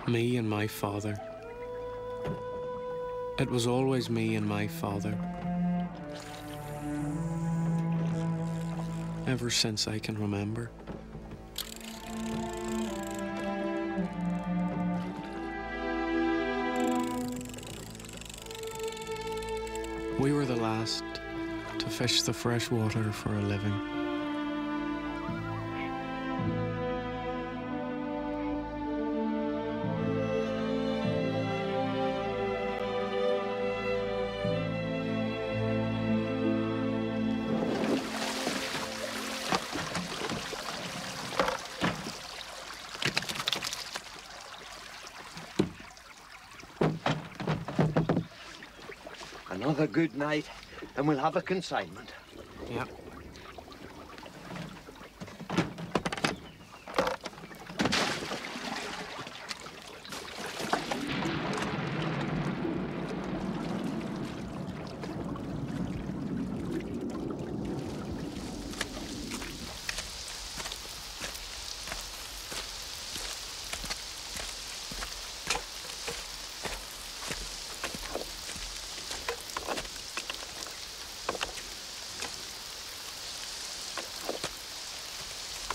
Me and my father. It was always me and my father. Ever since I can remember. We were the last to fish the fresh water for a living. Another good night, and we'll have a consignment. Yeah.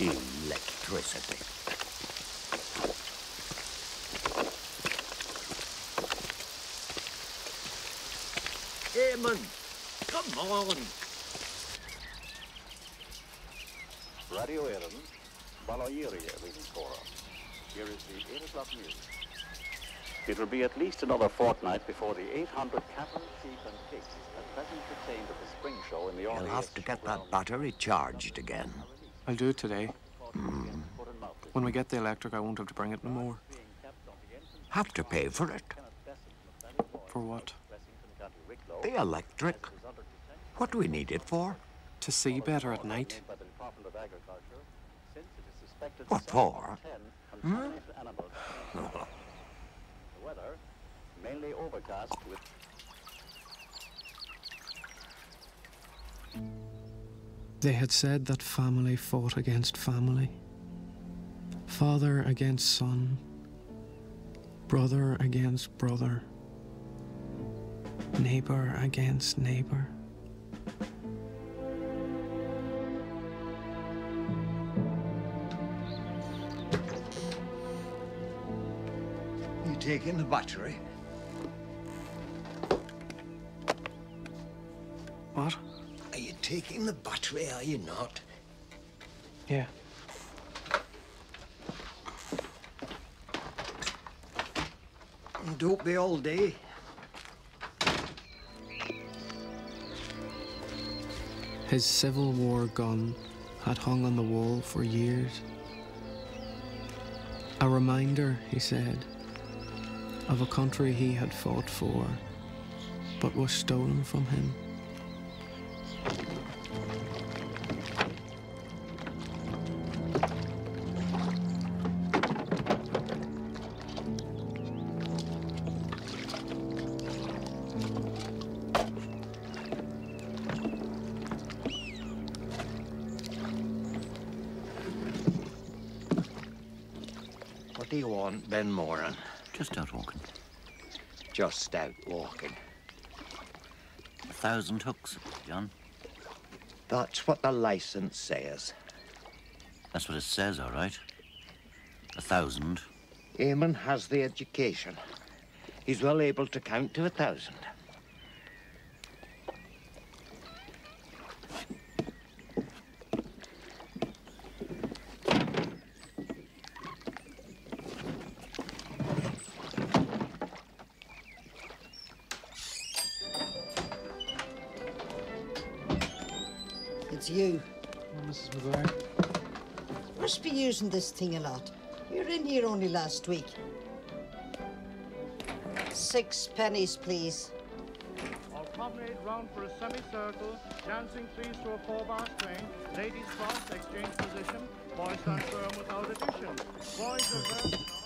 Electricity. Eamon, come on. Radio Erin, Balayeria reading for us. Here is the 8 o'clock news. It will be at least another fortnight before the 800 cattle, sheep and pigs at present retained at the spring show in the You'll have to get that battery charged again. I'll do it today. When we get the electric, I won't have to bring it no more. Have to pay for it. For what? The electric. What do we need it for? To see better at night. What for? Hmm? The weather mainly overcast with They had said that family fought against family. Father against son. Brother against brother. Neighbor against neighbor. You taking the battery? What? Are you taking the battery, are you not? Yeah. Don't be all day. His Civil War gun had hung on the wall for years. A reminder, he said, of a country he had fought for, but was stolen from him. What do you want, Ben Moran? Just out walking. Just out walking. 1,000 hooks, John. That's what the license says. That's what it says, all right. 1,000. Eamon has the education. He's well able to count to 1,000. It's you. Oh, Mrs. McGuire. Must be using this thing a lot. You were in here only last week. 6 pennies, please. All promenade round for a semicircle, dancing please to a 4-bar string, ladies cross, exchange position, boys stand firm without addition. Boys reverse.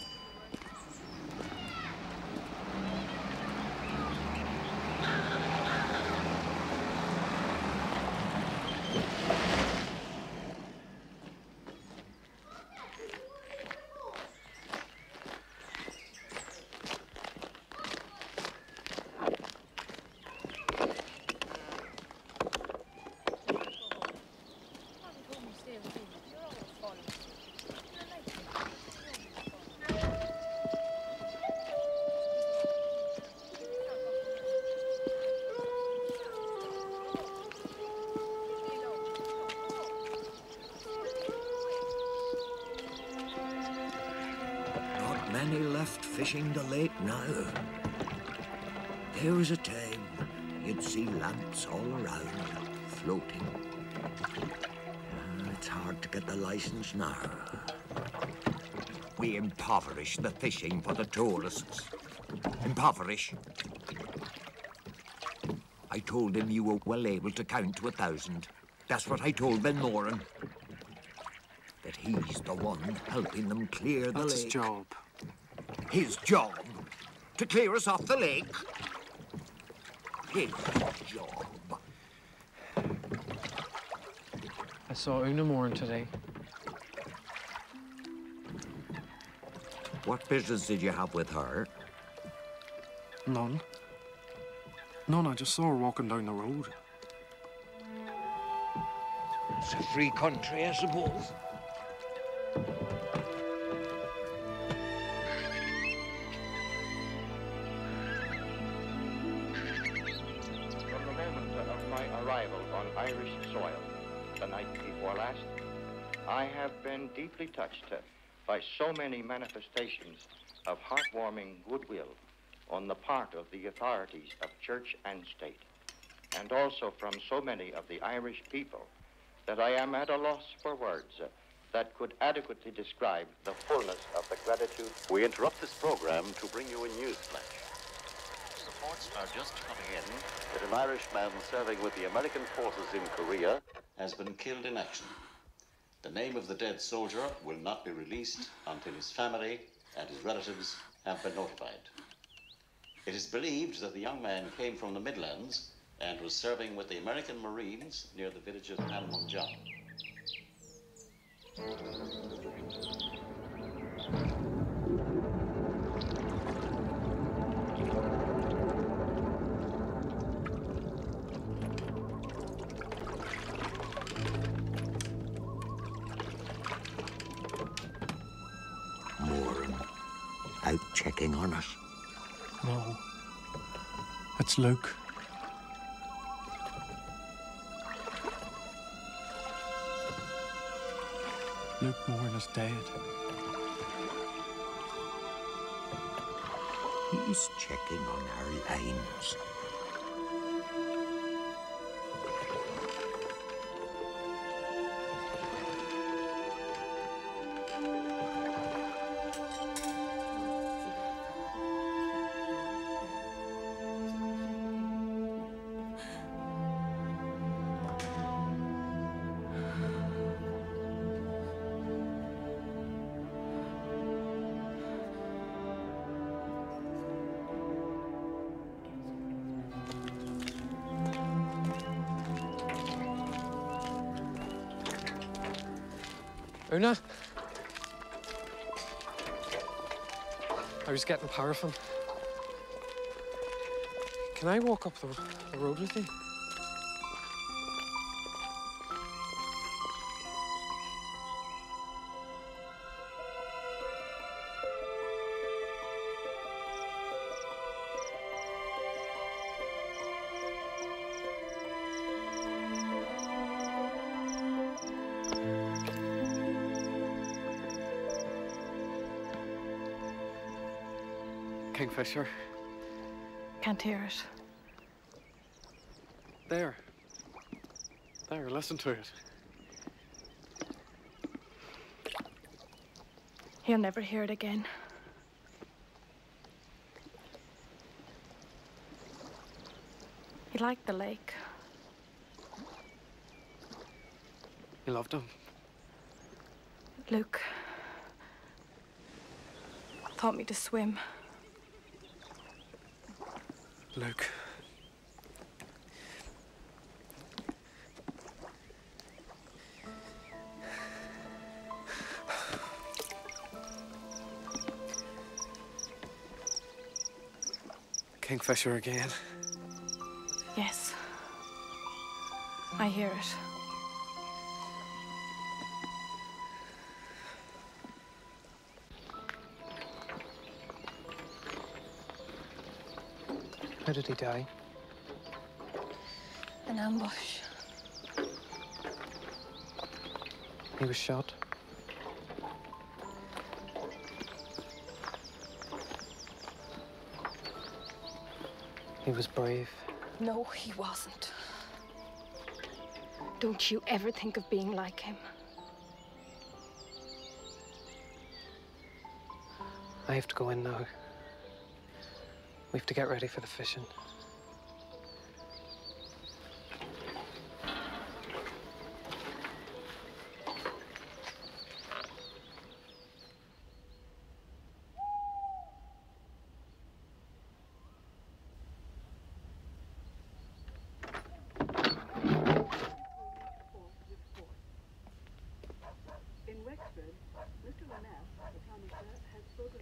fishing the lake now. There was a time you'd see lamps all around, floating. It's hard to get the license now. We impoverish the fishing for the tourists. Impoverish. I told him you were well able to count to 1,000. That's what I told Ben Moran. That he's the one helping them clear the lake. That's his job. His job? To clear us off the lake? His job. I saw Una Moran today. What business did you have with her? None. None, I just saw her walking down the road. It's a free country, I suppose. From the moment of my arrival on Irish soil, the night before last, I have been deeply touched by so many manifestations of heartwarming goodwill on the part of the authorities of church and state, and also from so many of the Irish people, that I am at a loss for words that could adequately describe the fullness of the gratitude. We interrupt this program to bring you a news flash. Reports are just coming in that an Irishman serving with the American forces in Korea has been killed in action. The name of the dead soldier will not be released until his family and his relatives have been notified. It is believed that the young man came from the Midlands and was serving with the American Marines near the village of Panmunjom. Moran, out checking on us. No. It's Luke. Luke Moran is dead. He's checking on our lines. Una? I was getting paraffin. Can I walk up the road with you? Kingfisher. Can't hear it. There. There, listen to it. He'll never hear it again. He liked the lake. You loved him? Luke taught me to swim. Luke. Kingfisher again. Yes. I hear it. How did he die? An ambush. He was shot. He was brave. No, he wasn't. Don't you ever think of being like him. I have to go in now. We have to get ready for the fishing.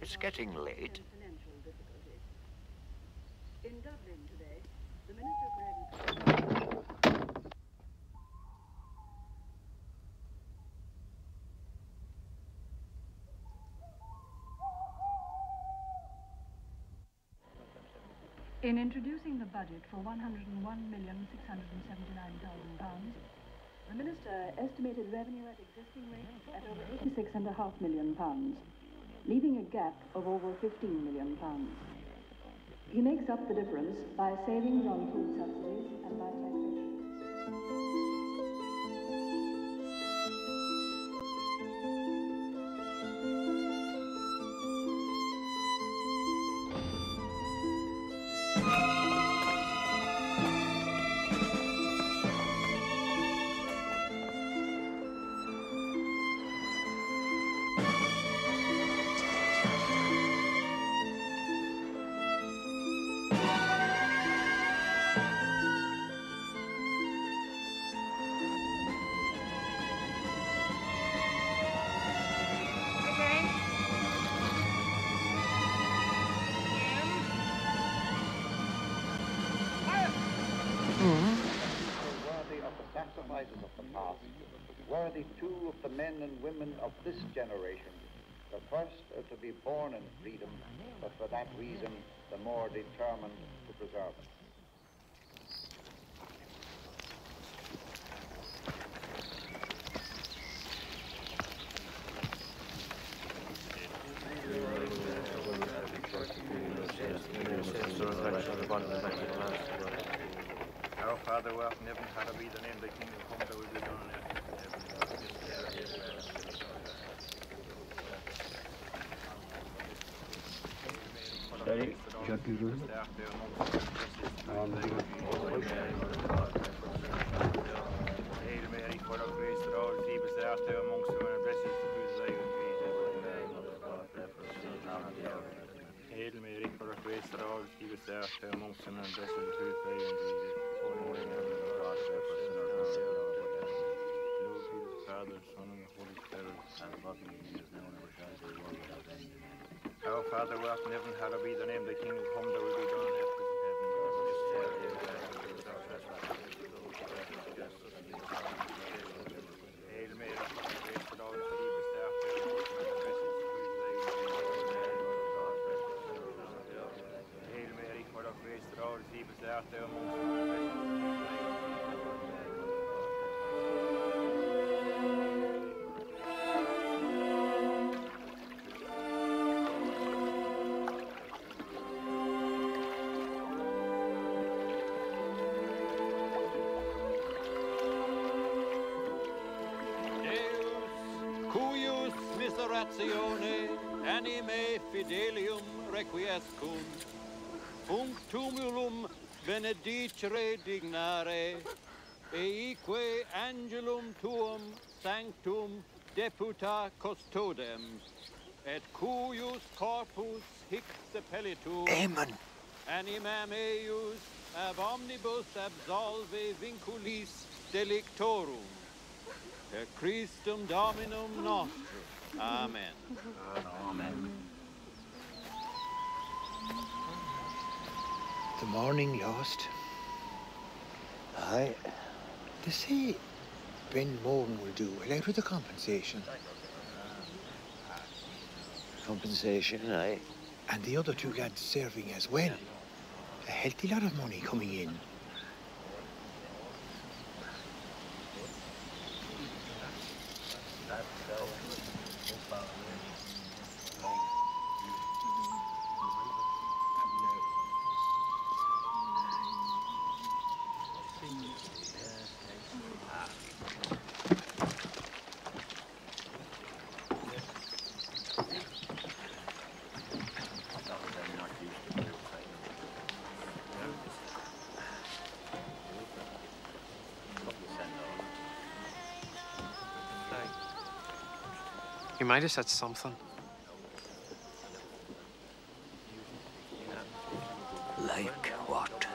It's getting late. In Dublin today, the Minister for Agriculture. In introducing the budget for £101,679,000, the Minister estimated revenue at existing rates at over £86.5 million, leaving a gap of over £15 million. He makes up the difference by savings on food subsidies and by taxation. Worthy of the sacrifices of the past, worthy too of the men and women of this generation, the first to be born in freedom, but for that reason the more determined to preserve it. Our Father who art in heaven, hallowed be thy name, thy kingdom come, thy will be done on earth as it is in Hail Mary, full of grace, the Lord is with thee, thou art amongst women, and blessed is the fruit of thy womb, Jesus. Hail Mary, full of grace, the Lord is with thee, thou art amongst women, and blessed is the fruit of thy womb, Jesus. Father, Son, and Holy Spirit, and above me is now and ever shall be, world without end. Our Father who art in heaven, hallowed be thy name, thy kingdom come, thy will be done on earth as in heaven. Hail Mary, full of grace, the Lord is with thee, thou art amongst women, and blessed is the fruit of thy womb. Hail Mary, full of grace, the Lord is with thee, thou art amongst women, and blessed is the fruit of thy womb. Miseratione anime fidelium requiescum, func tumulum benedicere dignare, eique angelum tuum sanctum deputa custodem, et cuius corpus hic sepelitum, Amen. animam eius ab omnibus absolve vinculis delictorum, per Christum Dominum nostrum. Amen. Amen. The morning lost. Aye. They say Ben Moran will do well out of the compensation. Compensation, aye. And the other two lads serving as well. A healthy lot of money coming in. You might have said something. Like what?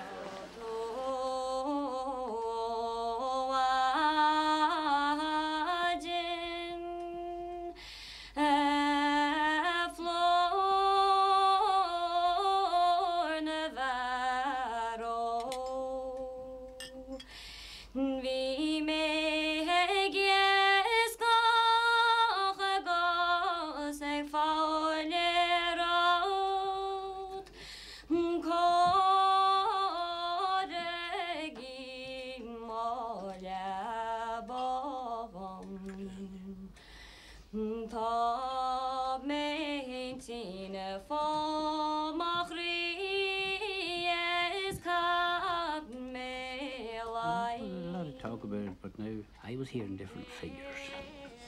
Talk about it, but now I was hearing different figures.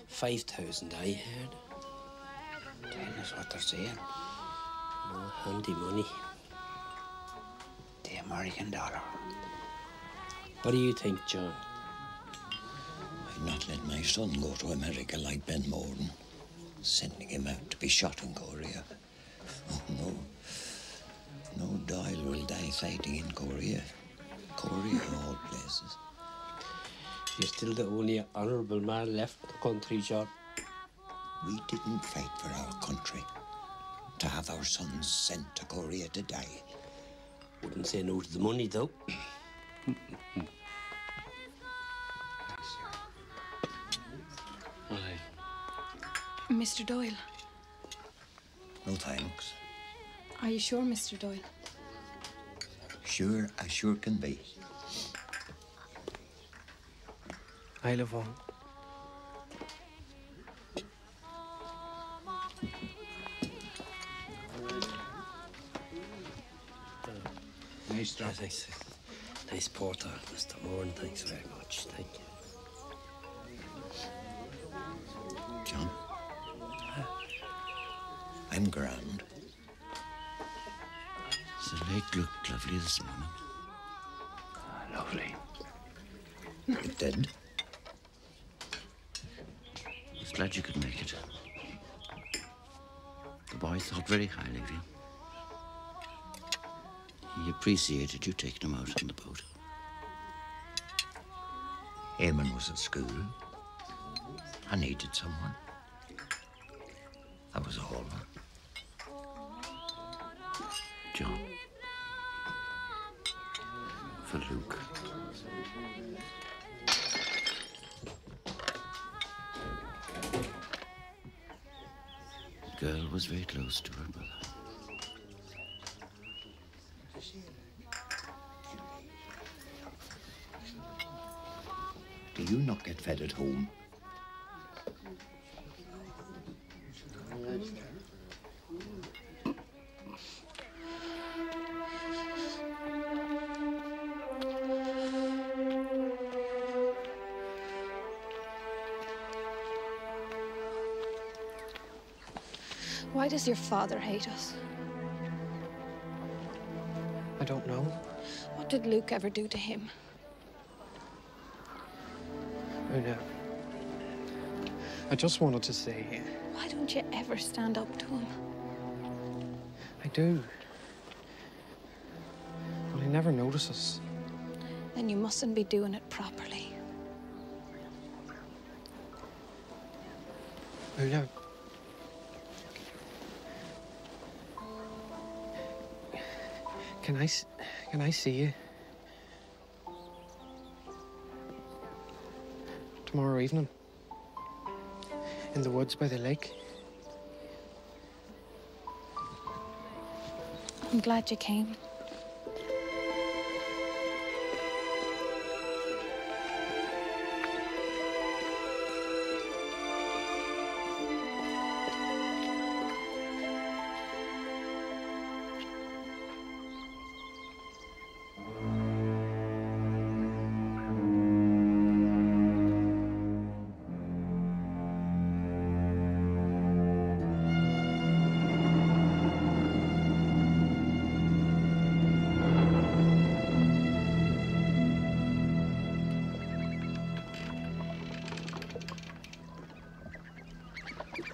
5,000 I heard. 10 is what they're saying. No handy money. The American dollar. What do you think, John? I'd not let my son go to America like Ben Morden, sending him out to be shot in Korea. Oh, no. No Doyle will die fighting in Korea. Korea, of all places. You're still the only honourable man left in the country, John. We didn't fight for our country to have our sons sent to Korea to die. Wouldn't say no to the money, though. Mr. Doyle. No thanks. Are you sure, Mr. Doyle? Sure as sure can be. I live on. Nice job. Nice porter, Mr. Moran. Thanks very much. Thank you. John, I'm grand. Does the lake look lovely this morning? Lovely. It did. I was glad you could make it. The boy thought very highly of you. He appreciated you taking him out on the boat. Eamon was at school. I needed someone. That was all. John. For Luke. The girl was very close to her mother. Do you not get fed at home? Why does your father hate us? I don't know. What did Luke ever do to him? Una, I just wanted to say... Why don't you ever stand up to him? I do. But he never notices. Then you mustn't be doing it properly. Una... Can I see you? Tomorrow evening. In the woods by the lake. I'm glad you came.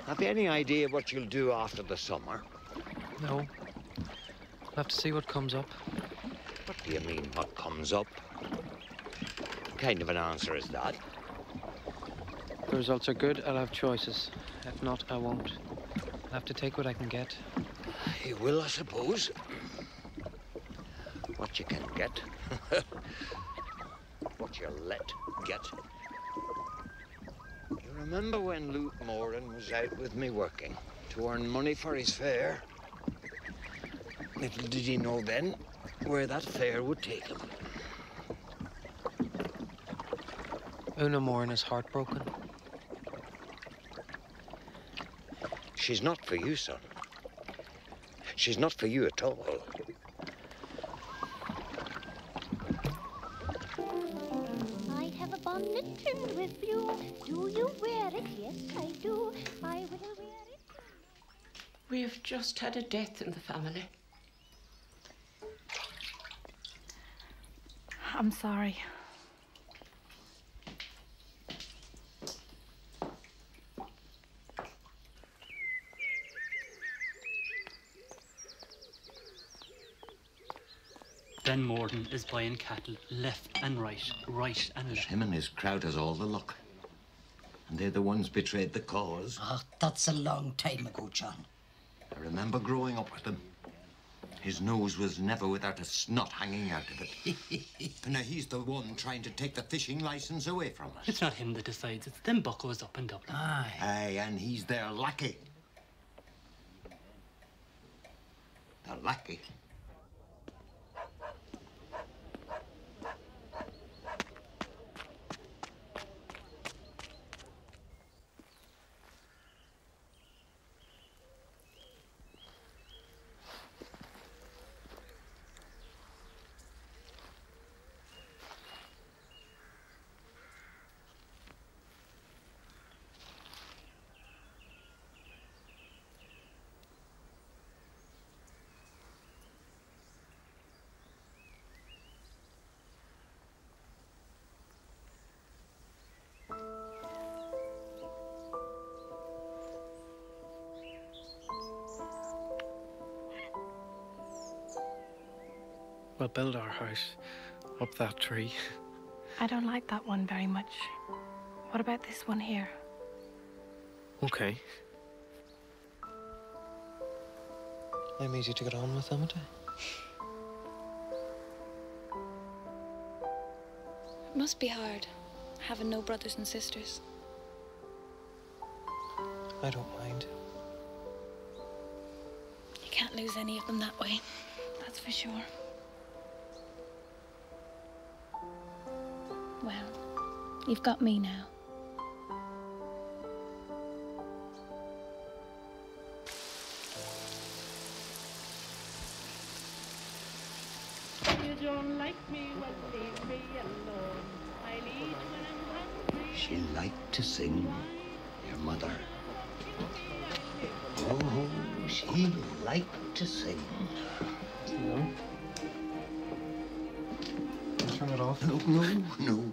Have you any idea what you'll do after the summer? No. I'll have to see what comes up. What do you mean, what comes up? What kind of an answer is that? If the results are good, I'll have choices. If not, I won't. I'll have to take what I can get. You will, I suppose. What you can get. What you let get. You remember when Luke Moran was out with me working to earn money for his fare? Little did he know then where that fare would take him. Una Moran is heartbroken. She's not for you, son. She's not for you at all. I have a bonnet trimmed with blue. Do you wear it? Yes, I do. I will wear it. We have just had a death in the family. I'm sorry. Ben Morden is buying cattle left and right and left. Him and his crowd has all the luck. And they're the ones betrayed the cause. Oh, that's a long time ago, John. I remember growing up with him. His nose was never without a snot hanging out of it. And now he's the one trying to take the fishing license away from us. It's not him that decides, it's them buckos up in Dublin. Aye, and he's their lackey. Their lackey. We'll build our house up that tree. I don't like that one very much. What about this one here? Okay. I'm easy to get on with, am I? It must be hard, having no brothers and sisters. I don't mind. You can't lose any of them that way, that's for sure. Well, you've got me now. You don't like me, well, leave me alone. I lead when I'm hungry. She liked to sing, your mother. Oh, she liked to sing. No. Turn it off. No.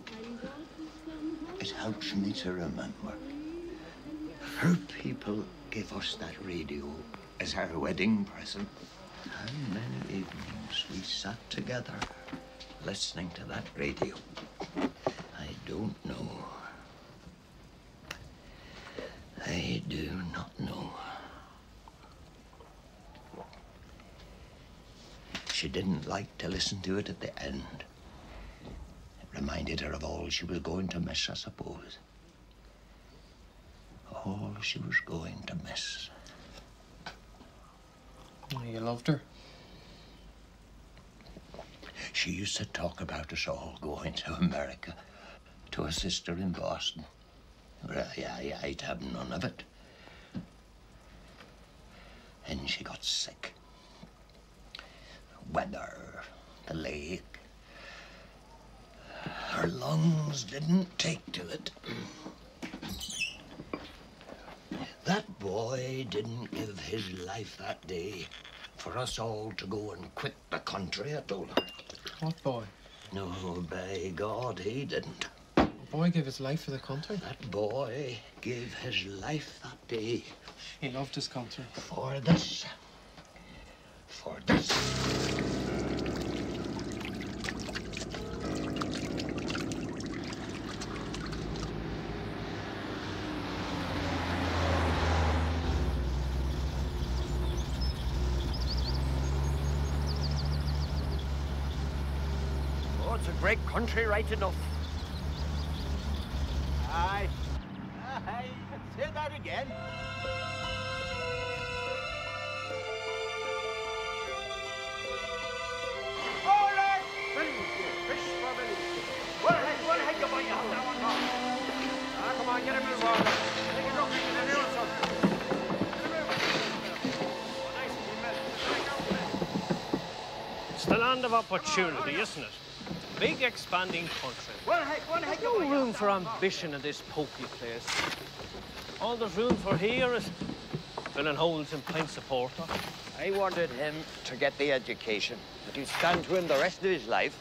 It helps me to remember. Her people gave us that radio as our wedding present. How many evenings we sat together listening to that radio. I don't know. I do not know. She didn't like to listen to it at the end. It reminded her of all she was going to miss, I suppose. All she was going to miss. You loved her? She used to talk about us all going to America, to her sister in Boston. Well, I'd have none of it. And she got sick. Weather, the lake. Her lungs didn't take to it. That boy didn't give his life that day for us all to go and quit the country, I told her. What boy? No, by God, he didn't. A boy gave his life for the country. That boy gave his life that day. He loved his country. For this. For this. Oh, it's a great country, right enough. Aye. Aye, say that again. All right, fish for Valencia. What the heck you want? You have that one wrong. Ah, come on, get him in the water. Take it up, get it in something. It's the land of opportunity, isn't it? Big expanding country. There's no room for ambition in this pokey place. All there's room for here is filling holes in pints of porter. I wanted him to get the education that he'd stand to him the rest of his life.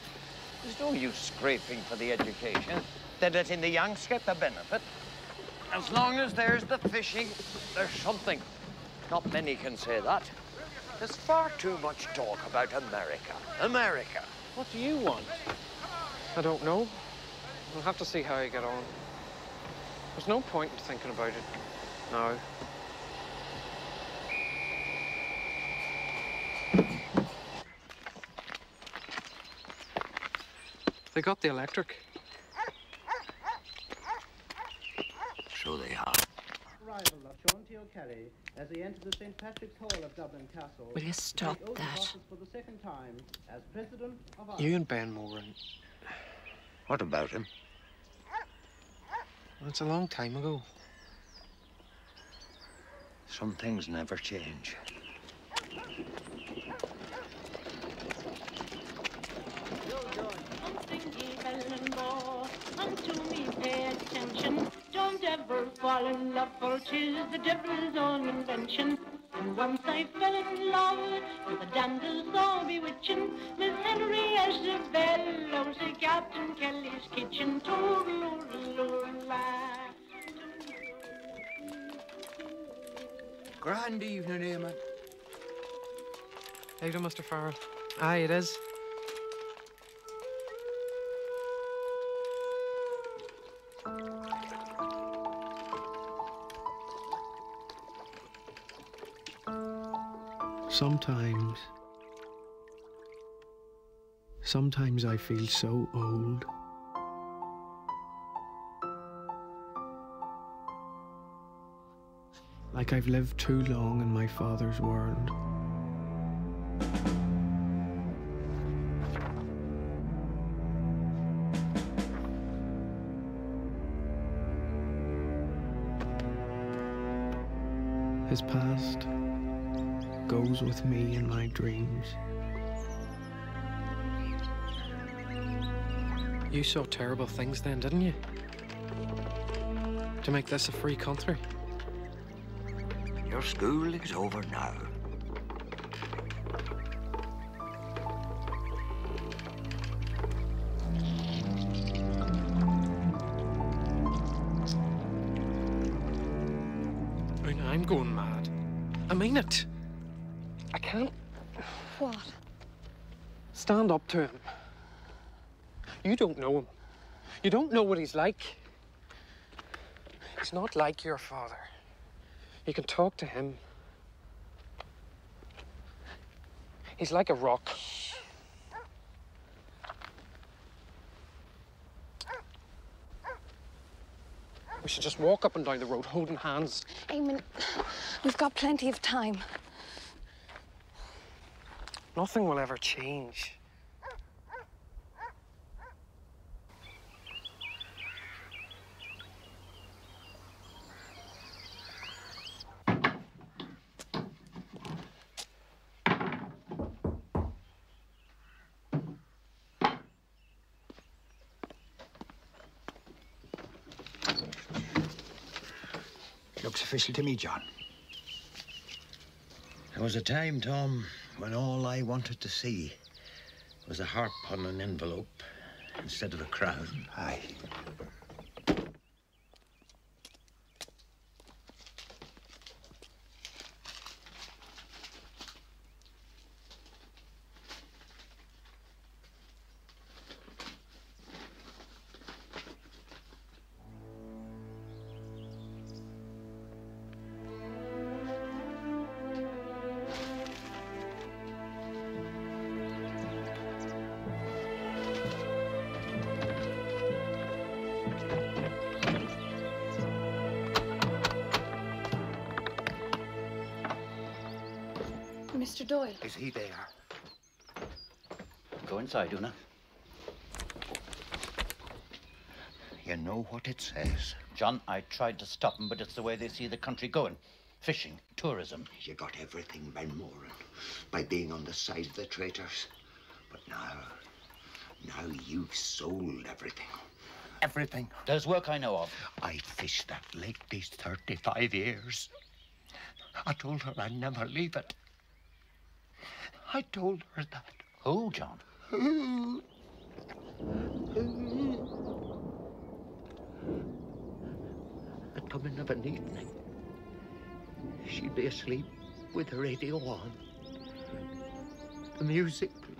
There's no use scraping for the education. Then letting the Yanks get the benefit. As long as there's the fishing, there's something. Not many can say that. There's far too much talk about America. America. What do you want? I don't know. We'll have to see how you get on. There's no point in thinking about it now. They got the electric. So they have. Arrival of Sean T. O'Kelly as he entered the St. Patrick's Hall of Dublin Castle. Will you stop to take oath of that? office for the second time as President of Ireland. You and Ben Moran. What about him? Well, it's a long time ago. Some things never change. Unto me pay attention. Don't ever fall in love, for 'tis the devil's own invention. And once I fell in love with a damsel so bewitching, Miss Henry Isabel, over to Captain Kelly's kitchen. Grand evening, Eamon. How you doing, Mr. Farrell? Aye, it is. Sometimes I feel so old. Like I've lived too long in my father's world. His past goes with me in my dreams. You saw terrible things then, didn't you? To make this a free country. Your school is over now. I mean, I'm going mad. I mean it. I can't. What? Stand up to him. You don't know him. You don't know what he's like. He's not like your father. You can talk to him. He's like a rock. We should just walk up and down the road holding hands. Eamon, we've got plenty of time. Nothing will ever change. Looks official to me, John. There was a time, Tom, when all I wanted to see was a harp on an envelope instead of a crown. Aye. Mr. Doyle. Is he there? Go inside, Una. You know what it says. John, I tried to stop them, but it's the way they see the country going. Fishing, tourism. You got everything, Ben Moran, by being on the side of the traitors. But now you've sold everything. Everything. There's work I know of. I fished that lake these 35 years. I told her I'd never leave it. I told her that. Who, John? At coming of an evening, she'd be asleep with the radio on. The music playing.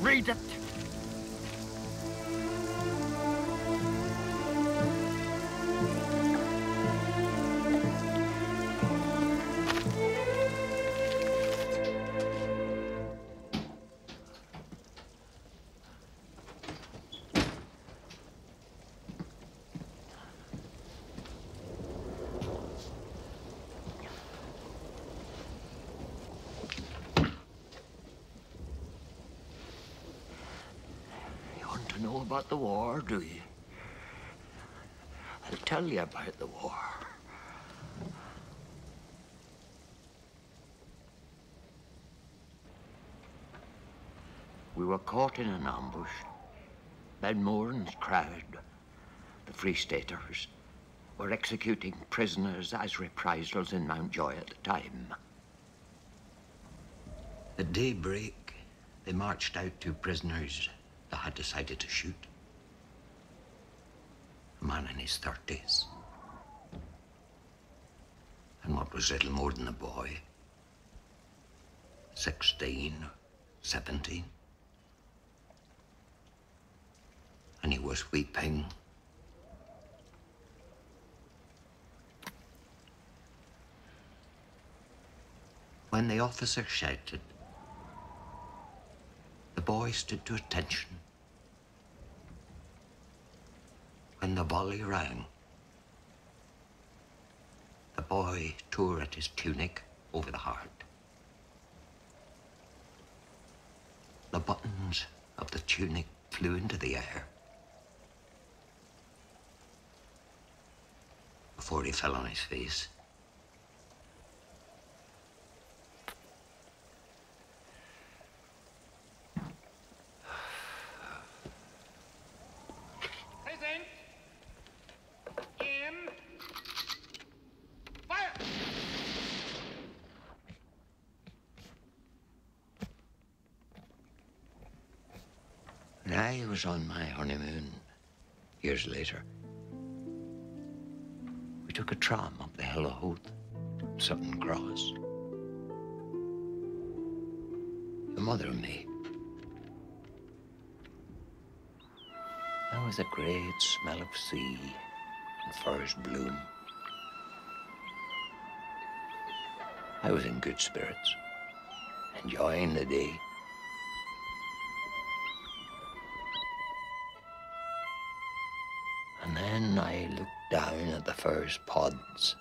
Read it. Know about the war, do you? I'll tell you about the war. We were caught in an ambush. Ben Moran's crowd, the Free Staters, were executing prisoners as reprisals in Mountjoy at the time. At daybreak, they marched out 2 prisoners that had decided to shoot. A man in his 30s. And what was little more than a boy. 16, 17. And he was weeping. When the officer shouted, the boy stood to attention. When the volley rang, the boy tore at his tunic over the heart. The buttons of the tunic flew into the air before he fell on his face. When I was on my honeymoon, years later, we took a tram up the Hill of Hoath, Sutton Cross. Your mother and me. There was a great smell of sea and forest bloom. I was in good spirits, enjoying the day. And then I looked down at the first pods.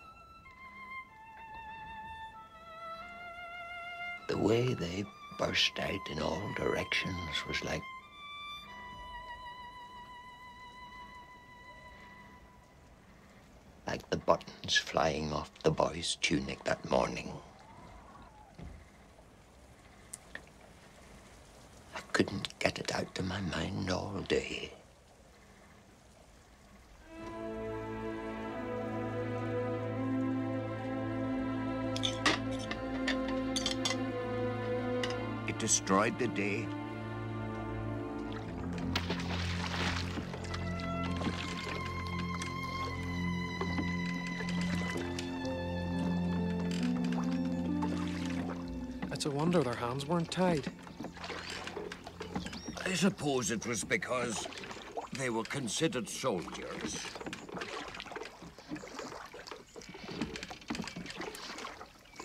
The way they burst out in all directions was like the buttons flying off the boy's tunic that morning. I couldn't get it out of my mind all day. It destroyed the day. It's a wonder their hands weren't tied. I suppose it was because they were considered soldiers.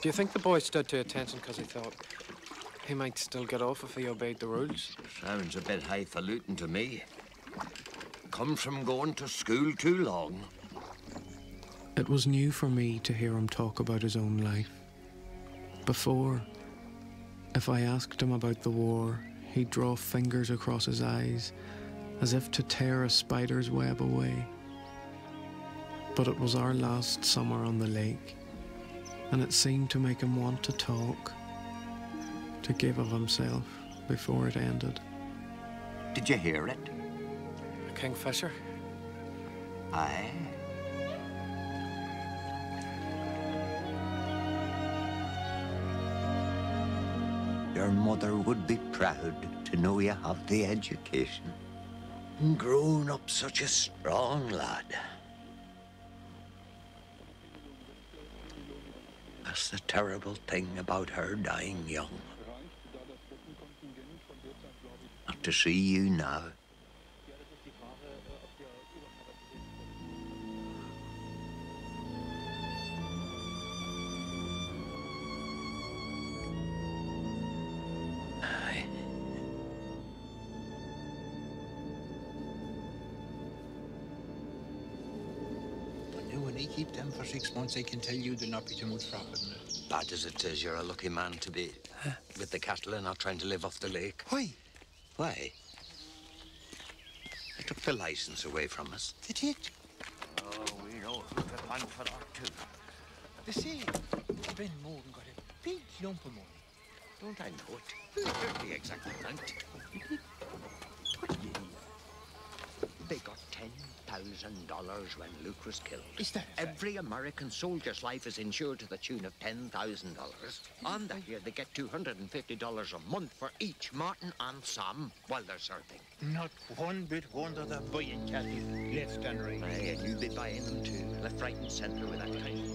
Do you think the boy stood to attention because he thought he might still get off if he obeyed the rules? Sounds a bit highfalutin to me. Comes from going to school too long. It was new for me to hear him talk about his own life. Before, if I asked him about the war, he'd draw fingers across his eyes as if to tear a spider's web away. But it was our last summer on the lake, and it seemed to make him want to talk, to give of himself before it ended. Did you hear it? A kingfisher? Aye. Your mother would be proud to know you have the education. And grown up such a strong lad. That's the terrible thing about her dying young. Not to see you now. When I keep them for 6 months, I can tell you there'll not be too much profit in it. Bad as it is, you're a lucky man to be with the cattle and not trying to live off the lake. Why? Why? They took the license away from us. They did? Oh, we know who to thank for that, too. They say Ben Morgan got a big lump of money. Don't I know it? Here's the exact amount. They got $10,000 when Luke was killed. Is that Every American soldier's life is insured to the tune of $10,000. On that year, they get $250 a month for each Martin and Sam while they're serving. Not one bit wonder they're buying cattle left and right. Aye, and you'll be buying them too, left, right, and centre with that kind.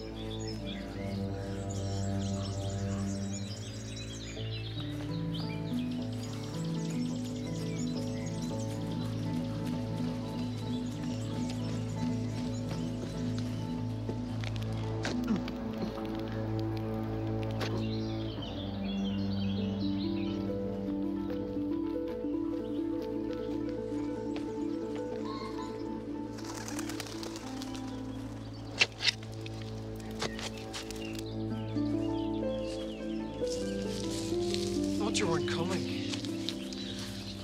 You weren't coming.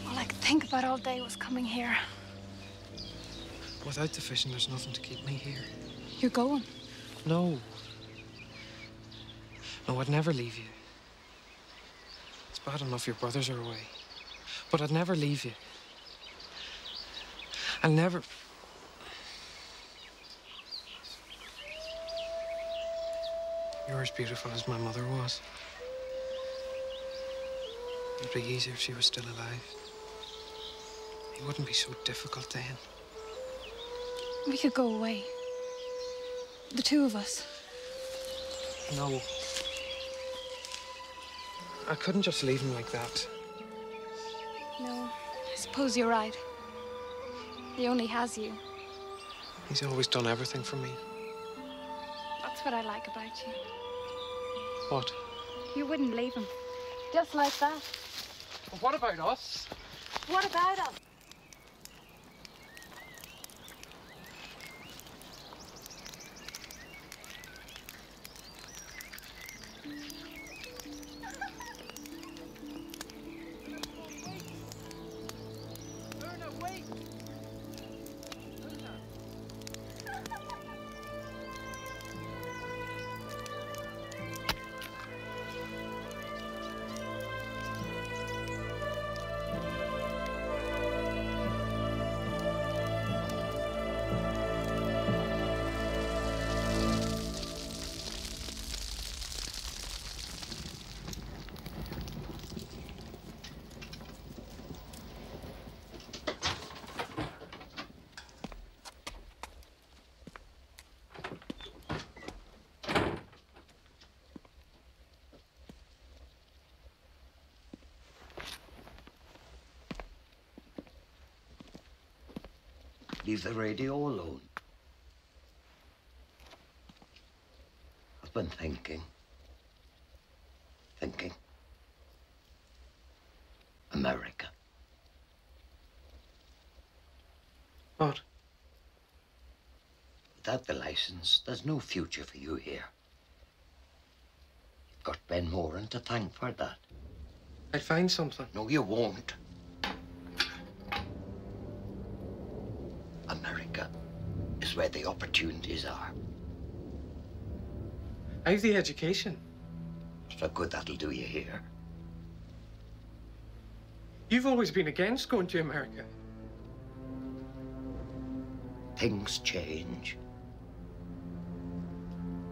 All I could think about all day was coming here. Without the fishing, there's nothing to keep me here. You're going? No. No, I'd never leave you. It's bad enough your brothers are away. But I'd never leave you. I'll never... You're as beautiful as my mother was. It'd be easier if she was still alive. It wouldn't be so difficult then. We could go away. The two of us. No. I couldn't just leave him like that. No, I suppose you're right. He only has you. He's always done everything for me. That's what I like about you. What? You wouldn't leave him. Just like that. But what about us? What about us? leave the radio alone. I've been thinking. America. What? Without the license, there's no future for you here. You've got Ben Moran to thank for that. I'd find something. No, you won't. America is where the opportunities are. I've the education. So good that'll do you here. You've always been against going to America. Things change.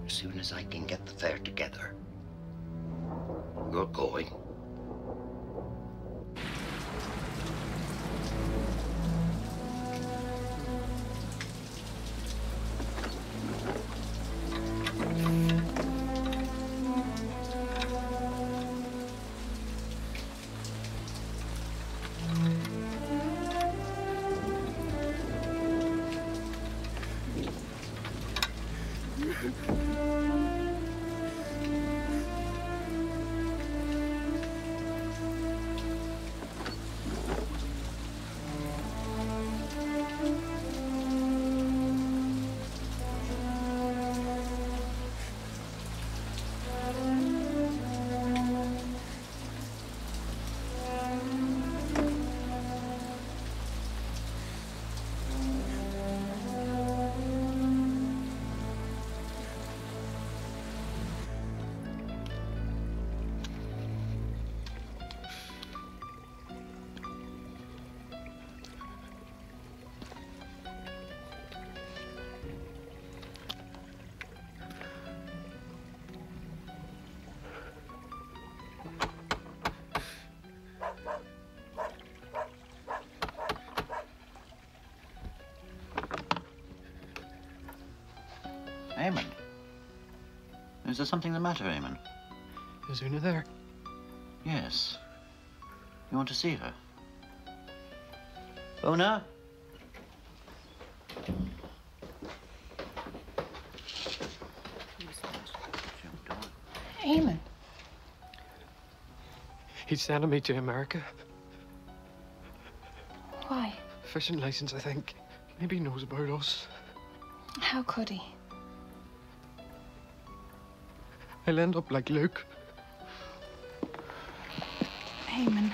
As soon as I can get the fare together, you're going. Eamon? Is there something the matter, Eamon? Is Una there? Yes. You want to see her? Una? Eamon. He's sending me to America. Why? Fishing license, I think. Maybe he knows about us. How could he? I'll end up like Luke. Eamon.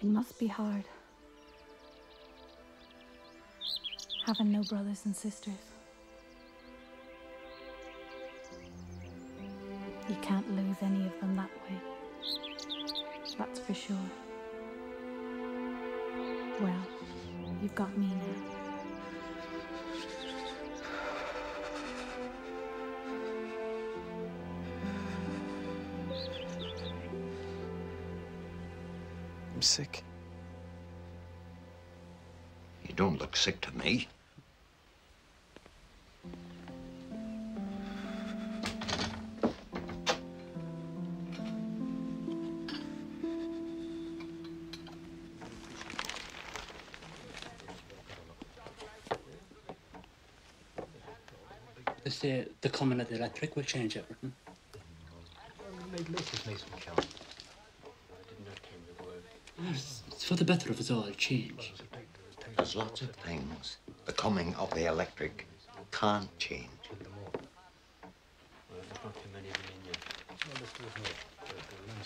It must be hard. Having no brothers and sisters. You can't lose any of them that way. That's for sure. Well, you've got me now. I'm sick. You don't look sick to me. They say the coming of the electric will change everything. Make this nice and count. I did not tell you the word. It's for the better of us all, change. There's lots of things the coming of the electric can't change.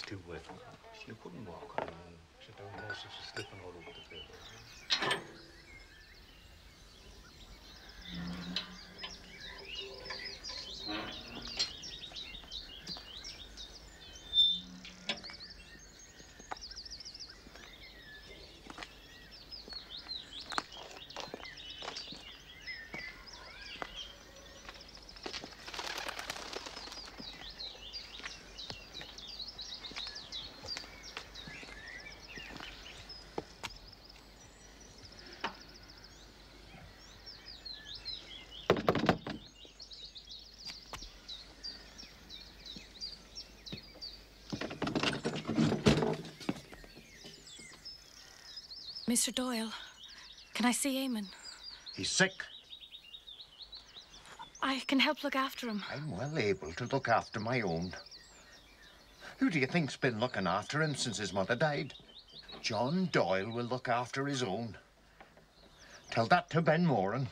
Too wet. She couldn't walk on and she down there, so she's slipping all over the place. Mr. Doyle, can I see Eamon? He's sick. I can help look after him. I'm well able to look after my own. Who do you think's been looking after him since his mother died? John Doyle will look after his own. Tell that to Ben Moran.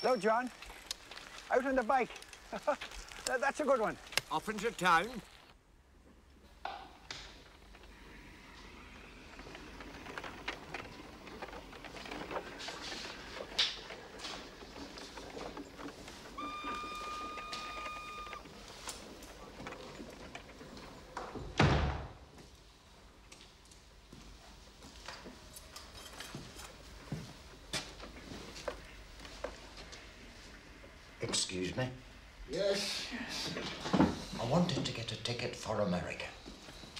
Hello, John. Out on the bike. That's a good one. Off into town? Excuse me. Yes. I wanted to get a ticket for America.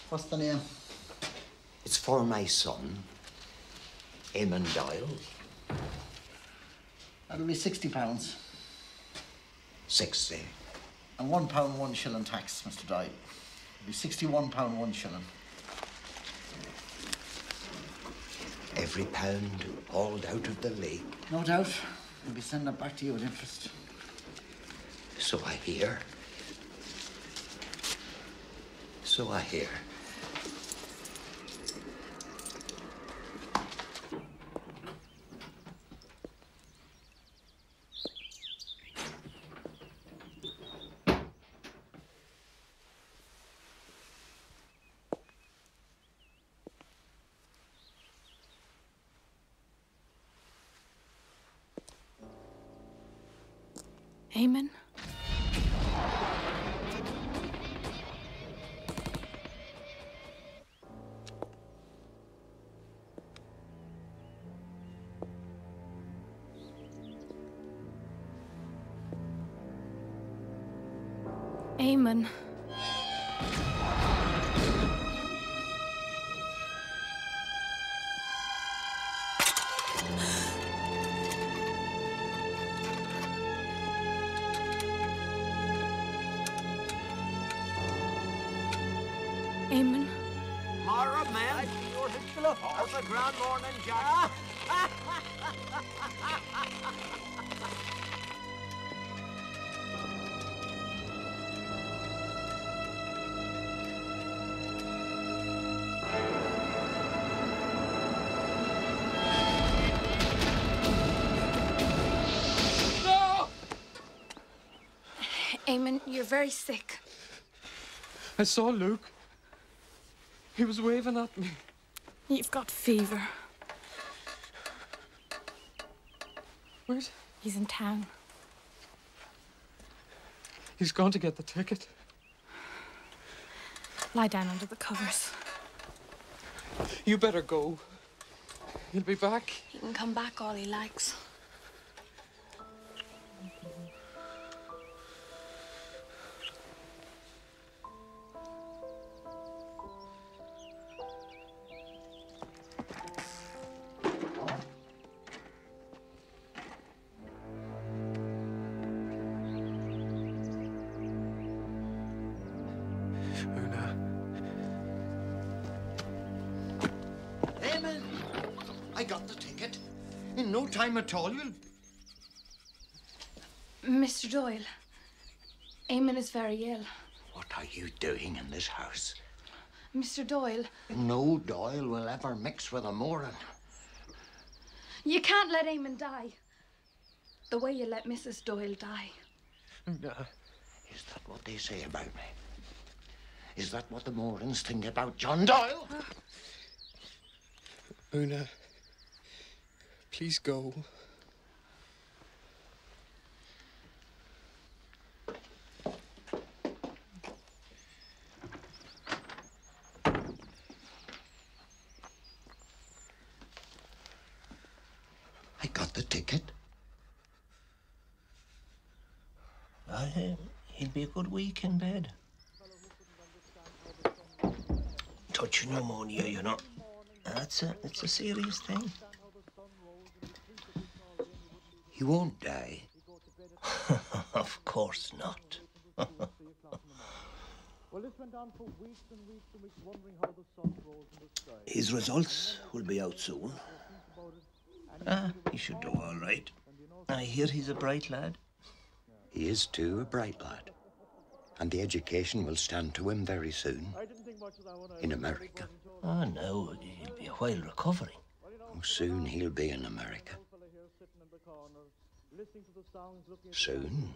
What's the name? It's for my son, Eamon Doyle. That'll be £60. 60. And £1 1 shilling tax, Mr. Doyle. It'll be £61 1 shilling. Every pound hauled out of the lake. No doubt. We'll be sending it back to you with interest. So I hear. So I hear. Eamon? Eamon. Eamon. Mara, man. How's the grand morning, Jack? Eamon, you're very sick. I saw Luke. He was waving at me. You've got fever. Where's... He's in town. He's gone to get the ticket. Lie down under the covers. You better go. He'll be back. He can come back all he likes. I got the ticket. In no time at all, you'll... Mr. Doyle, Eamon is very ill. What are you doing in this house? Mr. Doyle, No Doyle will ever mix with a Moran. you can't let Eamon die the way you let Mrs. Doyle die. No. Is that what they say about me? Is that what the Morans think about John Doyle? Una, please go. I got the ticket. He'll be a good week in bed. Touch pneumonia, you know. It's a serious thing. He won't die. Of course not. His results will be out soon. He should do all right. I hear he's a bright lad. He is too, a bright lad. And the education will stand to him very soon. In America. Oh, no, he'll be a while recovering. Oh, soon he'll be in America. Soon.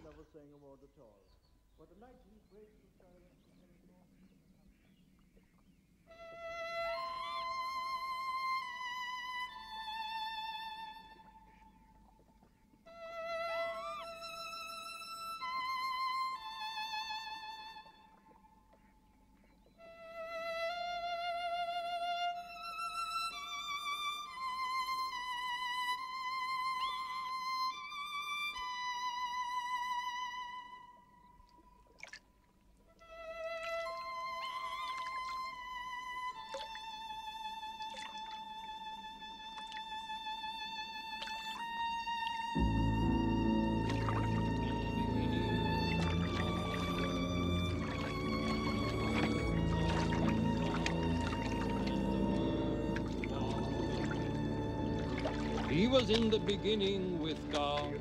He was in the beginning with God.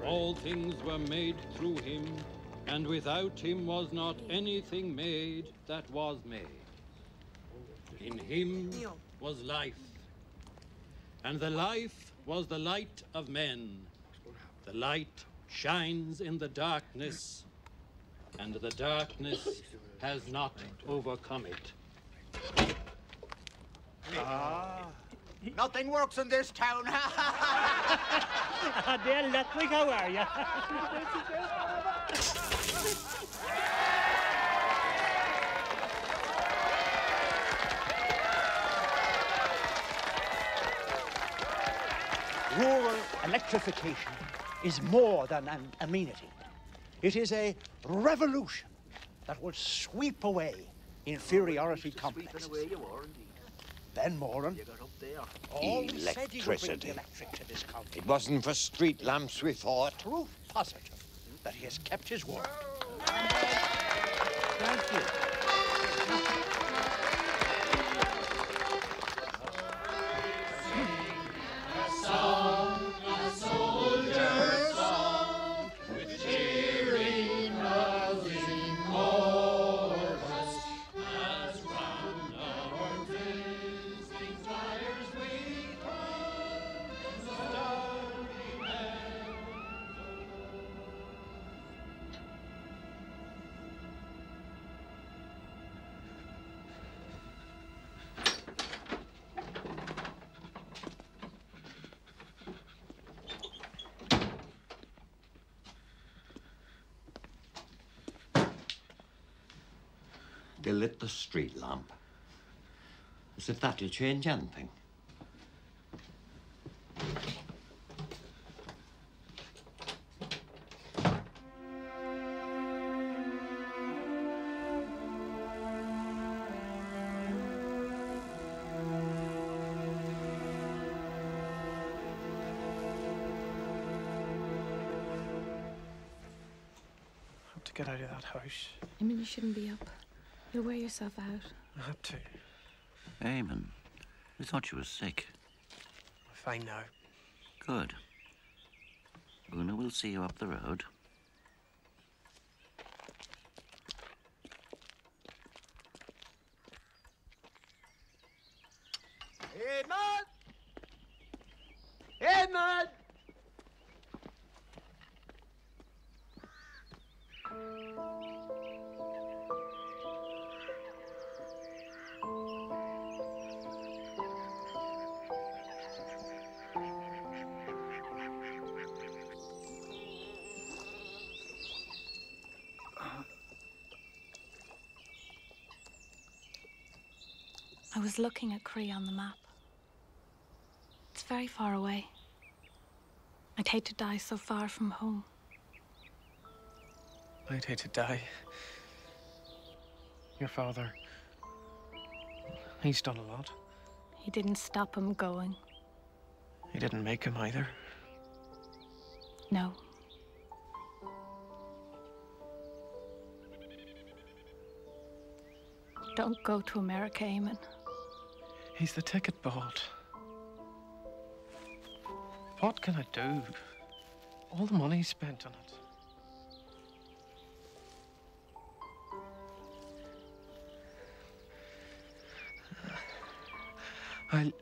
All things were made through him, and without him was not anything made that was made. In him was life, and the life was the light of men. The light shines in the darkness, and the darkness has not overcome it. Nothing works in this town. They're electric, how are you? Rural electrification is more than an amenity. It is a revolution that will sweep away inferiority complexes. Ben Moran always said he would bring the electric to this county. It wasn't for street lamps we fought. Proof positive that he has kept his word. Thank you. They lit the street lamp. As if that'll change anything. To get out of that house. I mean, you shouldn't be up. You'll wear yourself out. I have to. Eamon, we thought you were sick. fine now. Good. Una will see you up the road. Edmund! Edmund! I was looking at Cree on the map. It's very far away. I'd hate to die so far from home. I'd hate to die. Your father, he's done a lot. He didn't stop him going. He didn't make him either. No. Don't go to America, Eamon. He's the ticket bought. What can I do? All the money spent on it. I'll...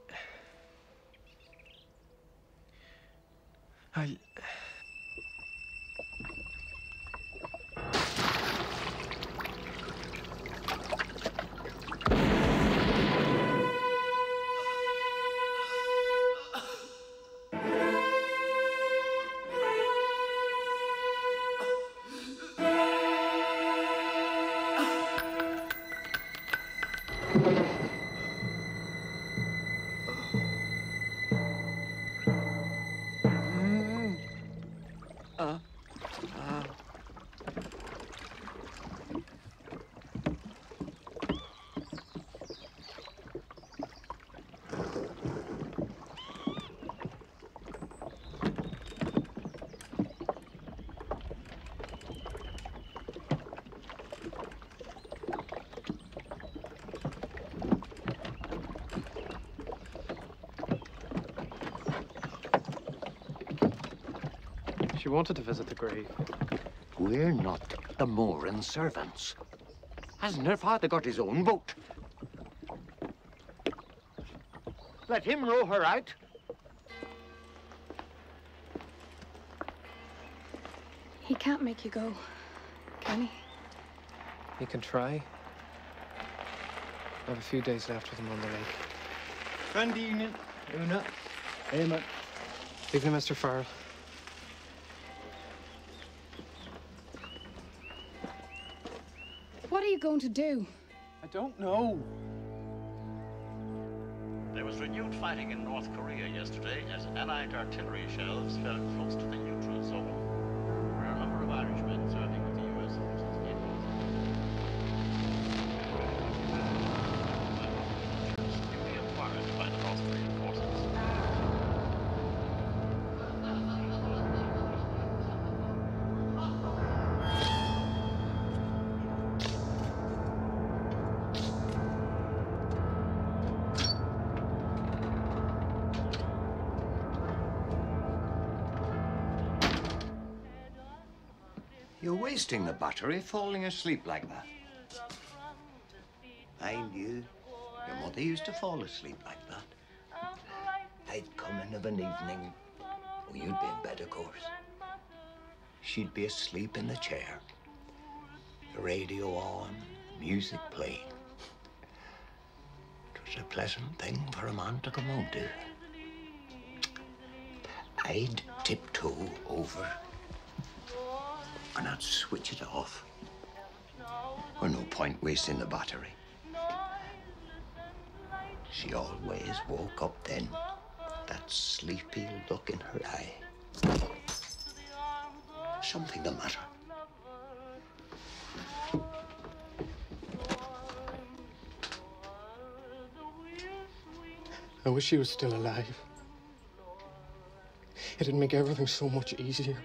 She wanted to visit the grave. We're not the Moran servants. Hasn't her father got his own boat? Let him row her out. He can't make you go, can he? He can try. I have a few days left with him on the lake. Good evening, Una. Eamon. Evening, Mr. Farrell. What are you going to do? I don't know. There was renewed fighting in North Korea yesterday as Allied artillery shells fell close to the neutral zone, where a number of Irishmen serving with the U.S. forces in newly acquired by the North Korean forces. You're wasting the battery falling asleep like that. I knew your mother used to fall asleep like that. I'd come in of an evening. Oh, you'd be in bed, of course. She'd be asleep in the chair. The radio on, music playing. It was a pleasant thing for a man to come home to. I'd tiptoe over and I'd switch it off. Or no point wasting the battery. She always woke up then, that sleepy look in her eye. Something the matter. I wish he was still alive. It'd make everything so much easier.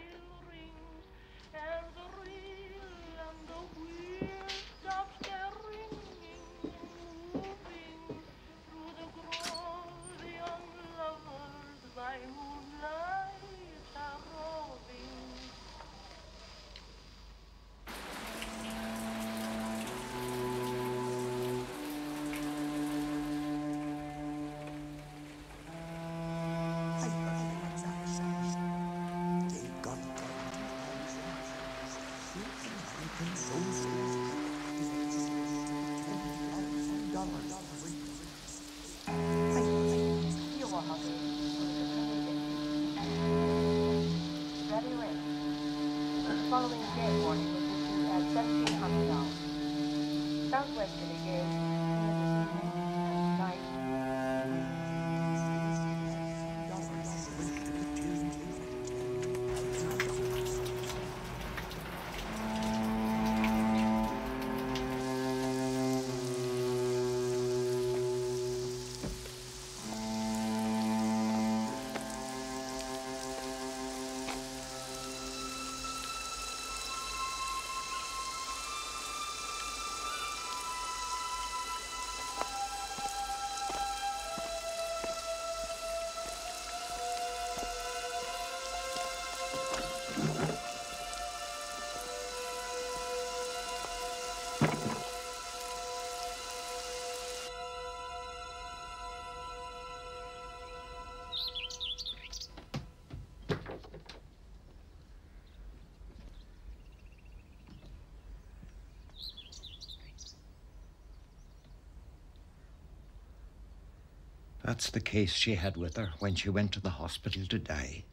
following gale warning was issued at 1700 hours. Southwesterly gales near this evening and tonight. That's the case she had with her when she went to the hospital to die.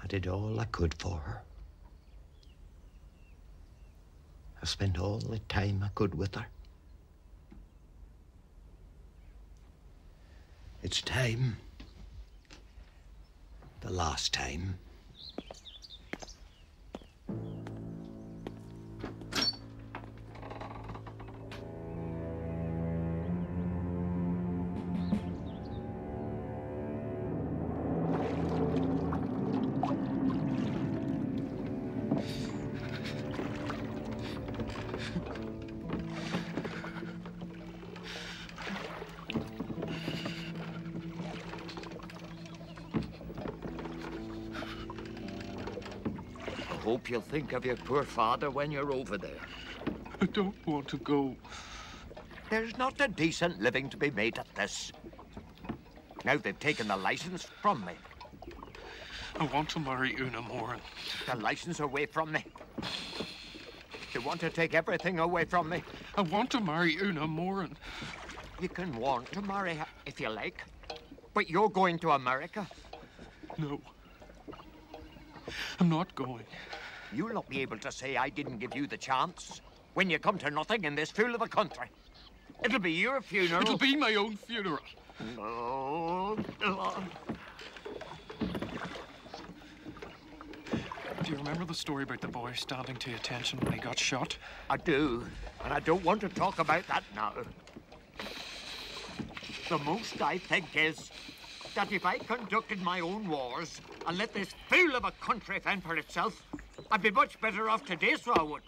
I did all I could for her. I spent all the time I could with her. It's time. The last time. I hope you'll think of your poor father when you're over there. I don't want to go. There's not a decent living to be made at this. Now they've taken the license from me. I want to marry Una Moran. The license away from me. They want to take everything away from me. I want to marry Una Moran. You can want to marry her if you like. But you're going to America. No. I'm not going. You'll not be able to say I didn't give you the chance when you come to nothing in this fool of a country. It'll be your funeral. It'll be my own funeral. No. Do you remember the story about the boy standing to attention when he got shot? I do, and I don't want to talk about that now. The most I think is that if I conducted my own wars and let this fool of a country fend for itself, I'd be much better off today, so I would.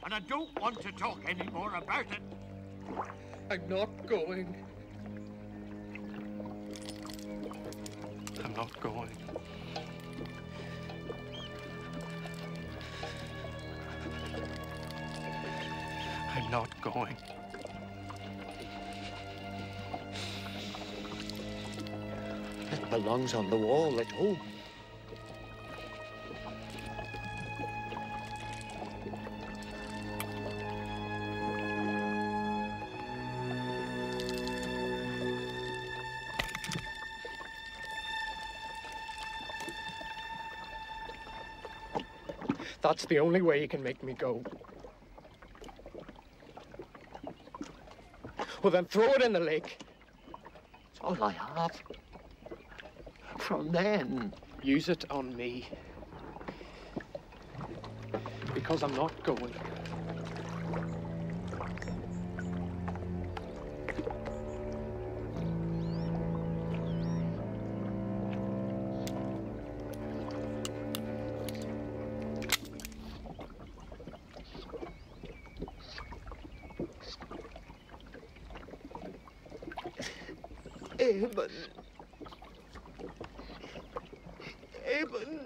And I don't want to talk any more about it. I'm not going. I'm not going. I'm not going. It belongs on the wall at home. That's the only way you can make me go. Well, then throw it in the lake. It's all I have. From then. Use it on me. Because I'm not going. Eamon. Eamon.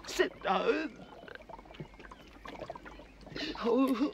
Sit down. Oh.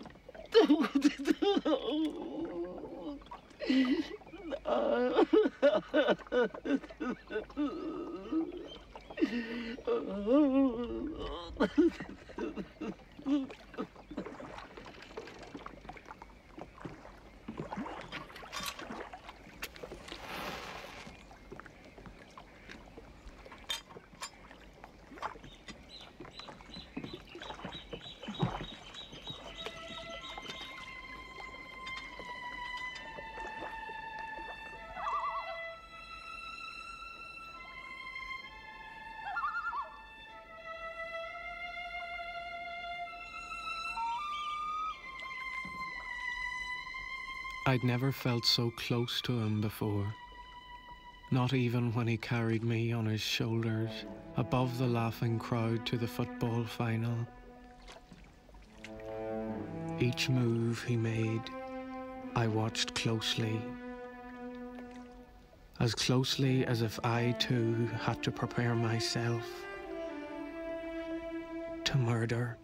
I'd never felt so close to him before. Not even when he carried me on his shoulders above the laughing crowd to the football final. Each move he made, I watched closely. As closely as if I too had to prepare myself to murder.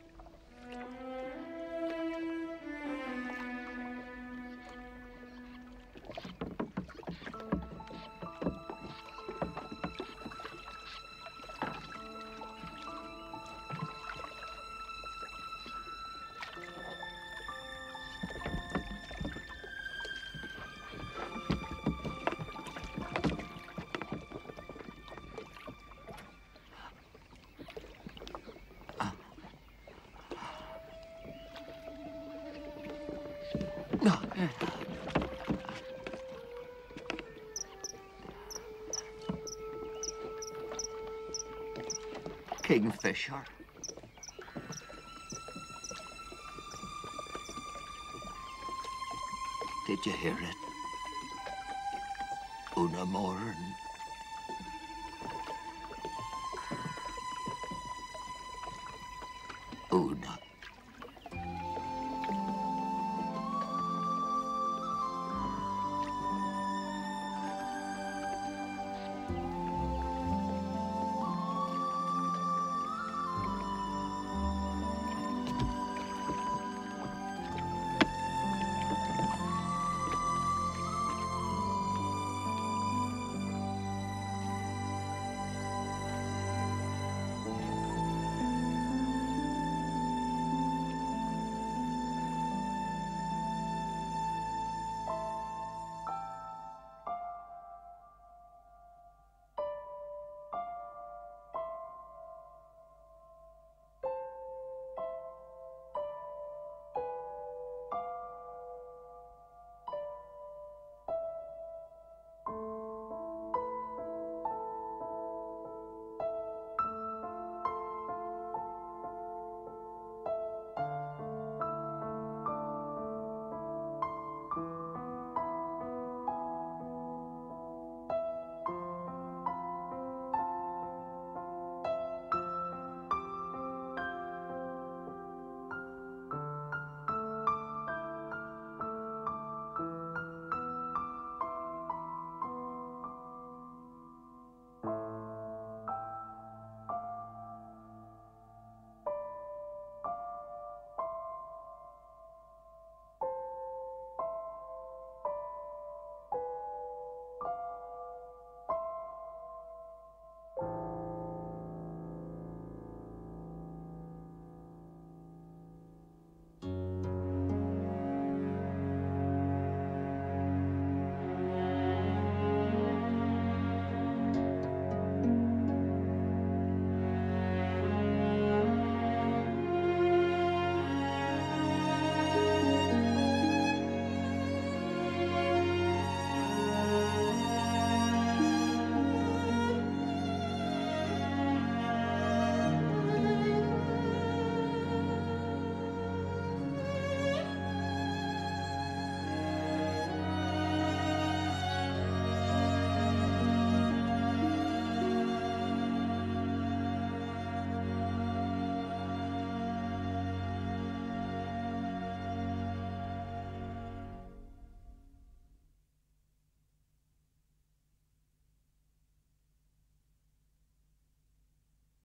Kingfisher. Did you hear it? Una more and